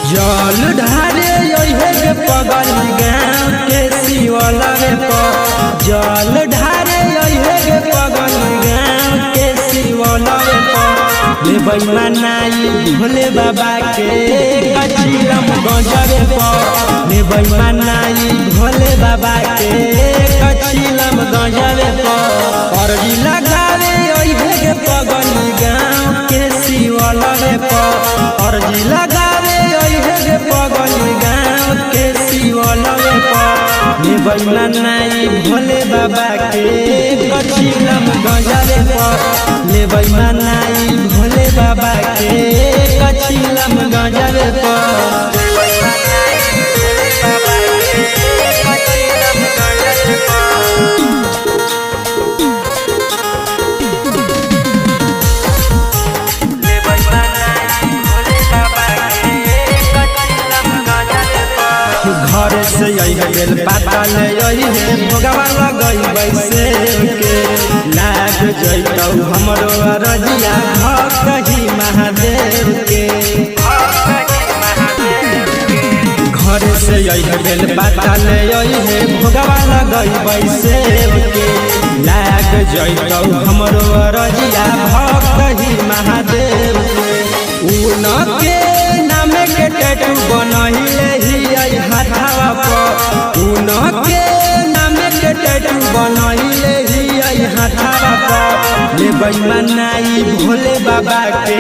जल ढारे यही के पगल गाँव के शिवलवे पर जल ढारे यही के पगल गाँव के शिवलवे पर लेबै मनाई भोले बाबा के कचिलम गंजवे पर लेबै मनाई भोले बाबा के कचिलम गंजवे पर अर्जी लगावे यही के पगल गाँव के शिवलवे पर अर्जी लगावे यही पगल गाँव के शिवलवे पर लेबै मनाई भोले बाबा के कचिलम गंजवे पर लेबै मनाई भोले बाबा के कचिलम गंजवे पर घर से यही गेल पाता ले यही है भोगवा लगई बैसे के लाग जइतौ हमरो रजिया भक्ति महादेव के घर से यही गेल पाता ले यही है भोगवा लगई बैसे के लाग जइतौ हमरो रजिया भक्ति महादेव के उनके नाम के टैटू बनहिले ही हाथावा पर उनके नाम के टैटू बनहिले ही हाथावा पर लेबै मनाई भोले बाबा के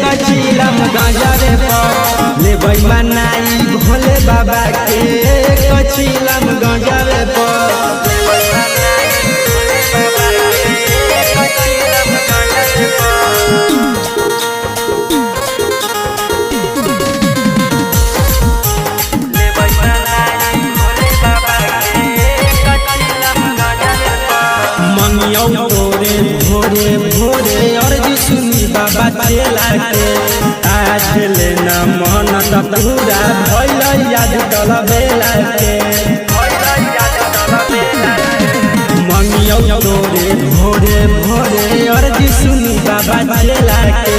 कचिलम गंजवे पर लेबै मनाई भोले बाबा के कचिलम गंजवे पर तोरे भोरे भोरे अर्जी सुनी बाबा चेला के आज लेना मन पूरा भइल याद कल बेला के मंगियो तोरे भोरे भोरे अर्जी सुनी बाबा चेला के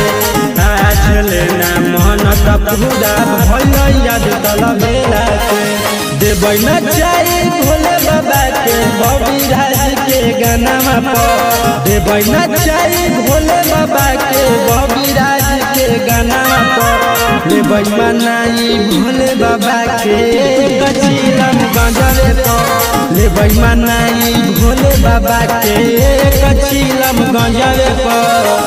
आज लेना मन पूरा भइल याद कल बेला के देबै न चाही भोले बाबा के बबी राज के गाना पर देबै न चाही भोले बाबा के बबी राज के गाना पर लेबै मनाई भोले बाबा के कचिलम गंजवे पर लेबै मनाई भोले बाबा के कचिलम गंजवे पर